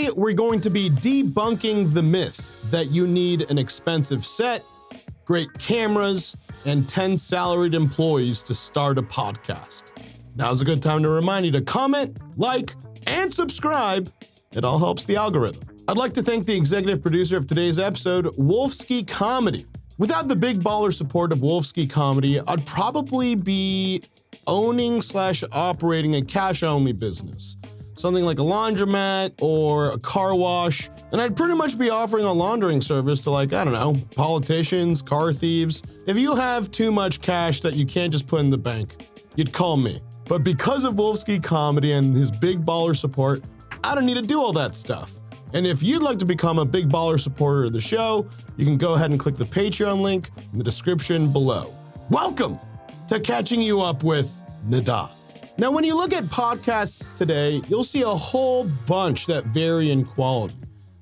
Today, we're going to be debunking the myth that you need an expensive set, great cameras, and 10 salaried employees to start a podcast. Now's a good time to remind you to comment, like, and subscribe. It all helps the algorithm. I'd like to thank the executive producer of today's episode, Wolfsky Comedy. Without the big baller support of Wolfsky Comedy, I'd probably be owning/operating a cash-only business. Something like a laundromat or a car wash, and I'd pretty much be offering a laundering service to, like, I don't know, politicians, car thieves. If you have too much cash that you can't just put in the bank, you'd call me. But because of Wolfsky Comedy and his big baller support, I don't need to do all that stuff. And if you'd like to become a big baller supporter of the show, you can go ahead and click the Patreon link in the description below. Welcome to Catching You Up with Nadav. Now, when you look at podcasts today, you'll see a whole bunch that vary in quality.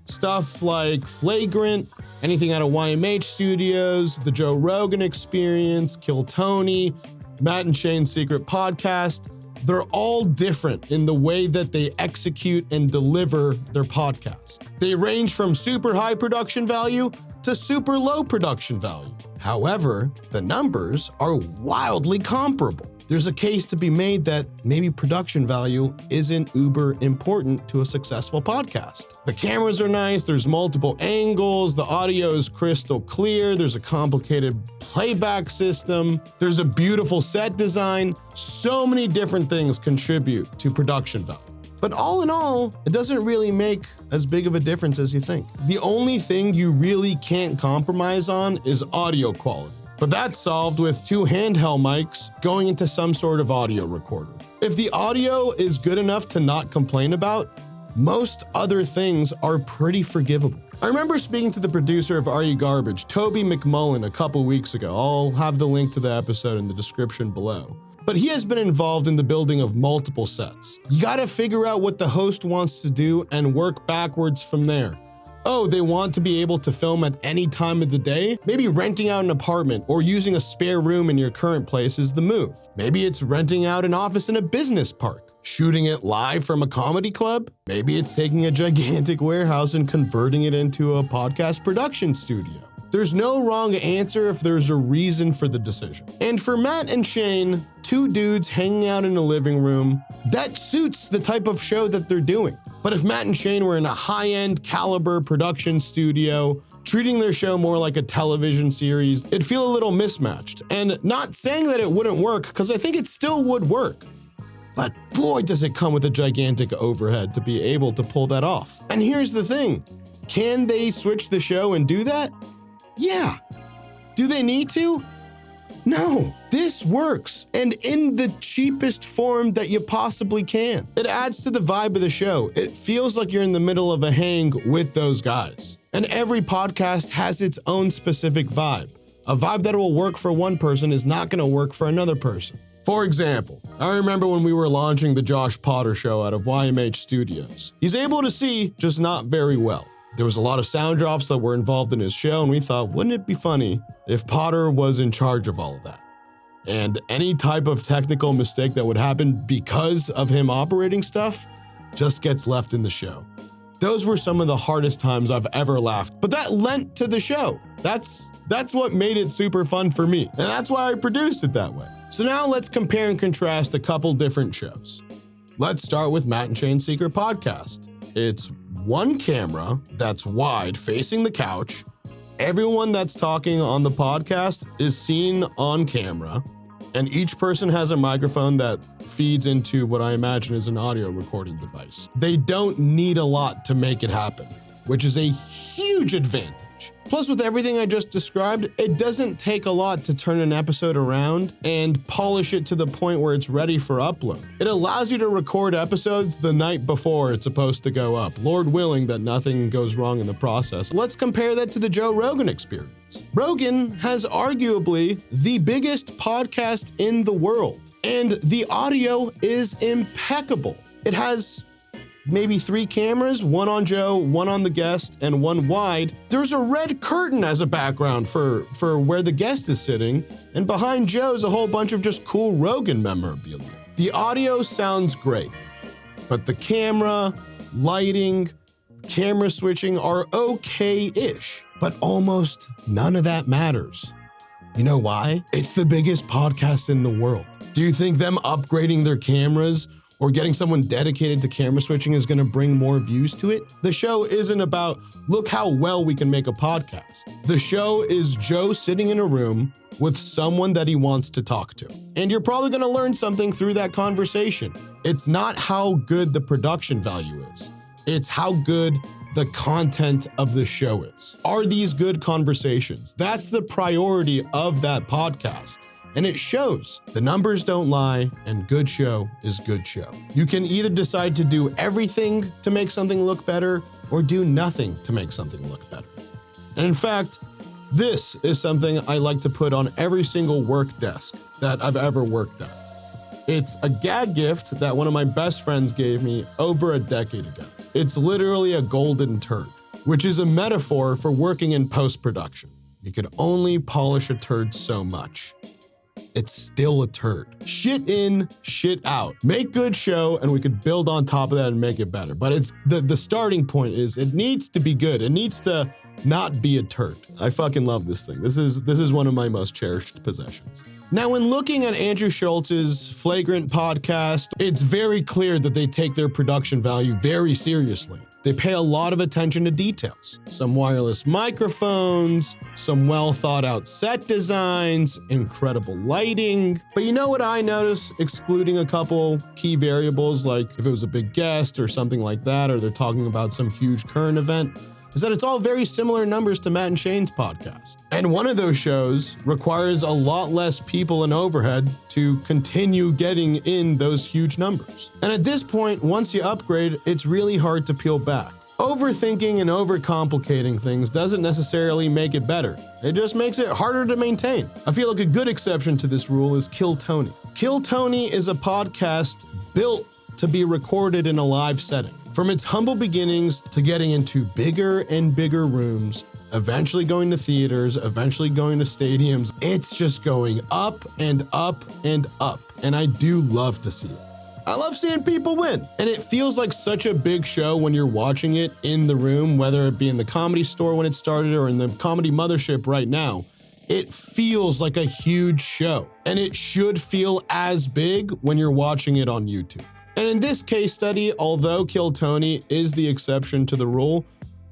Stuff like Flagrant, anything out of YMH Studios, the Joe Rogan Experience, Killy Tony, Matt and Shane's Secret Podcast. They're all different in the way that they execute and deliver their podcast. They range from super high production value to super low production value. However, the numbers are wildly comparable. There's a case to be made that maybe production value isn't uber important to a successful podcast. The cameras are nice, there's multiple angles, the audio is crystal clear, there's a complicated playback system, there's a beautiful set design. So many different things contribute to production value. But all in all, it doesn't really make as big of a difference as you think. The only thing you really can't compromise on is audio quality. But that's solved with 2 handheld mics going into some sort of audio recorder. If the audio is good enough to not complain about, most other things are pretty forgivable. I remember speaking to the producer of Are You Garbage, Toby McMullen, a couple weeks ago. I'll have the link to the episode in the description below. But he has been involved in the building of multiple sets. You gotta figure out what the host wants to do and work backwards from there. Oh, they want to be able to film at any time of the day? Maybe renting out an apartment or using a spare room in your current place is the move. Maybe it's renting out an office in a business park, shooting it live from a comedy club. Maybe it's taking a gigantic warehouse and converting it into a podcast production studio. There's no wrong answer if there's a reason for the decision. And for Matt and Shane, 2 dudes hanging out in a living room, that suits the type of show that they're doing. But if Matt and Shane were in a high-end caliber production studio, treating their show more like a television series, it'd feel a little mismatched. And not saying that it wouldn't work, because I think it still would work. But boy, does it come with a gigantic overhead to be able to pull that off. And here's the thing, can they switch the show and do that? Yeah. Do they need to? No, this works, and in the cheapest form that you possibly can. It adds to the vibe of the show. It feels like you're in the middle of a hang with those guys. And every podcast has its own specific vibe. A vibe that will work for one person is not gonna work for another person. For example, I remember when we were launching the Josh Potter show out of YMH Studios. He's able to see, just not very well. There was a lot of sound drops that were involved in his show, and we thought, wouldn't it be funny if Potter was in charge of all of that? And any type of technical mistake that would happen because of him operating stuff just gets left in the show. Those were some of the hardest times I've ever laughed, but that lent to the show. That's what made it super fun for me, and that's why I produced it that way. So now let's compare and contrast a couple different shows. Let's start with Matt and Shane's Secret Podcast. It's 1 camera that's wide facing the couch. Everyone that's talking on the podcast is seen on camera, and each person has a microphone that feeds into what I imagine is an audio recording device. They don't need a lot to make it happen, which is a huge advantage. Plus, with everything I just described, it doesn't take a lot to turn an episode around and polish it to the point where it's ready for upload. It allows you to record episodes the night before it's supposed to go up, Lord willing that nothing goes wrong in the process. Let's compare that to the Joe Rogan Experience. Rogan has arguably the biggest podcast in the world, and the audio is impeccable. It has maybe 3 cameras, 1 on Joe, 1 on the guest, and 1 wide. There's a red curtain as a background for where the guest is sitting, and behind Joe's a whole bunch of just cool Rogan memorabilia. The audio sounds great, but the camera, lighting, camera switching are okay-ish, but almost none of that matters. You know why? It's the biggest podcast in the world. Do you think them upgrading their cameras or getting someone dedicated to camera switching is gonna bring more views to it? The show isn't about, look how well we can make a podcast. The show is Joe sitting in a room with someone that he wants to talk to. And you're probably gonna learn something through that conversation. It's not how good the production value is. It's how good the content of the show is. Are these good conversations? That's the priority of that podcast. And it shows. The numbers don't lie, and good show is good show. You can either decide to do everything to make something look better or do nothing to make something look better. And in fact, this is something I like to put on every single work desk that I've ever worked at. It's a gag gift that one of my best friends gave me over a decade ago. It's literally a golden turd, which is a metaphor for working in post-production. You can only polish a turd so much. It's still a turd. Shit in, shit out. Make good show, and we could build on top of that and make it better. But it's the starting point is it needs to be good. It needs to not be a turd. I fucking love this thing. This is one of my most cherished possessions. Now, when looking at Andrew Schulz's Flagrant podcast, it's very clear that they take their production value very seriously. They pay a lot of attention to details. Some wireless microphones, some well thought out set designs, incredible lighting. But you know what I notice, excluding a couple key variables, like if it was a big guest or something like that, or they're talking about some huge current event, is that it's all very similar numbers to Matt and Shane's podcast. And one of those shows requires a lot less people and overhead to continue getting in those huge numbers. And at this point, once you upgrade, it's really hard to peel back. Overthinking and overcomplicating things doesn't necessarily make it better. It just makes it harder to maintain. I feel like a good exception to this rule is Killy Tony. Killy Tony is a podcast built to be recorded in a live setting. From its humble beginnings to getting into bigger and bigger rooms, eventually going to theaters, eventually going to stadiums, it's just going up and up and up. And I do love to see it. I love seeing people win. And it feels like such a big show when you're watching it in the room, whether it be in the Comedy Store when it started or in the Comedy Mothership right now. It feels like a huge show. And it should feel as big when you're watching it on YouTube. And in this case study, although Killy Tony is the exception to the rule,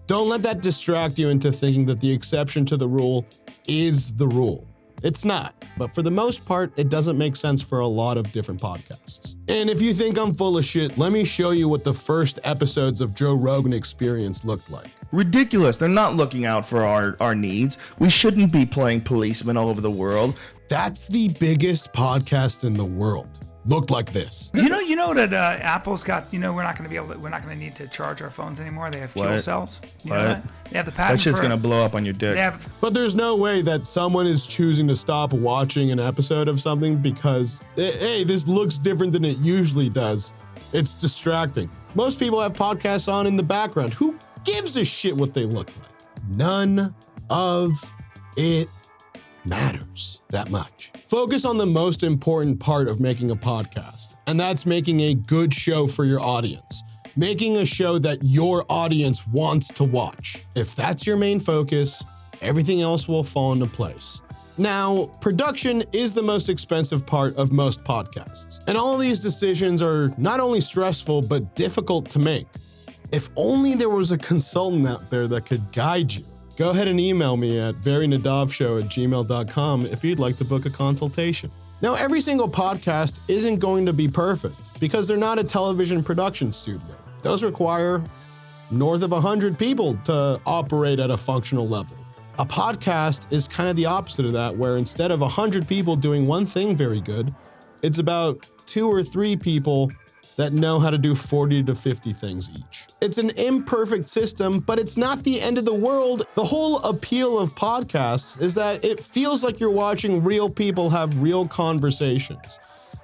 don't let that distract you into thinking that the exception to the rule is the rule. It's not, but for the most part, it doesn't make sense for a lot of different podcasts. And if you think I'm full of shit, let me show you what the first episodes of Joe Rogan Experience looked like. Ridiculous. They're not looking out for our needs. We shouldn't be playing policemen all over the world. That's the biggest podcast in the world. Looked like this. You know that Apple's got, we're not going to need to charge our phones anymore. They have fuel cells. You know that? They have the patent. That shit's going to blow up on your dick. But there's no way that someone is choosing to stop watching an episode of something because, hey, this looks different than it usually does. It's distracting. Most people have podcasts on in the background. Who gives a shit what they look like? None of it matters that much. Focus on the most important part of making a podcast, and that's making a good show for your audience. Making a show that your audience wants to watch. If that's your main focus, everything else will fall into place. Now, production is the most expensive part of most podcasts, and all of these decisions are not only stressful, but difficult to make. If only there was a consultant out there that could guide you. Go ahead and email me at verynadavshow@gmail.com if you'd like to book a consultation. Now, every single podcast isn't going to be perfect because they're not a television production studio. Those require north of 100 people to operate at a functional level. A podcast is kind of the opposite of that, where instead of 100 people doing one thing very good, it's about 2 or 3 people that know how to do 40 to 50 things each. It's an imperfect system, but it's not the end of the world. The whole appeal of podcasts is that it feels like you're watching real people have real conversations.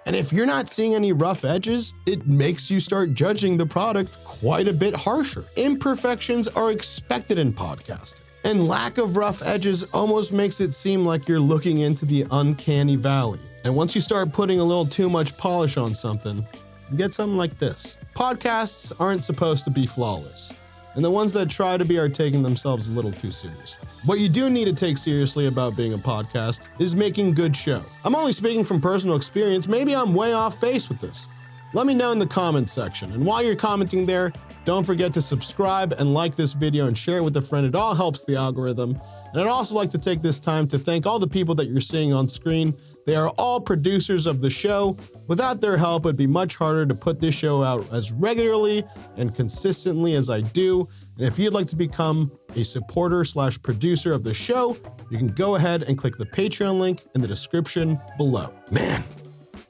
And if you're not seeing any rough edges, it makes you start judging the product quite a bit harsher. Imperfections are expected in podcasting, and lack of rough edges almost makes it seem like you're looking into the uncanny valley. And once you start putting a little too much polish on something, you get something like this. Podcasts aren't supposed to be flawless. and the ones that try to be are taking themselves a little too seriously. What you do need to take seriously about being a podcast is making good show. I'm only speaking from personal experience. Maybe I'm way off base with this. Let me know in the comments section. And while you're commenting there, don't forget to subscribe and like this video and share it with a friend. It all helps the algorithm. And I'd also like to take this time to thank all the people that you're seeing on screen. They are all producers of the show. Without their help, it'd be much harder to put this show out as regularly and consistently as I do. And if you'd like to become a supporter/producer of the show, you can go ahead and click the Patreon link in the description below. Man,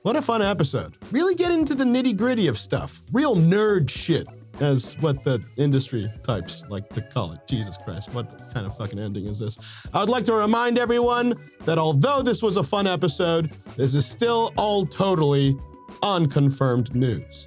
what a fun episode. Really get into the nitty-gritty of stuff. Real nerd shit, as what the industry types like to call it. Jesus Christ, what kind of fucking ending is this? I would like to remind everyone that although this was a fun episode, this is still all totally unconfirmed news.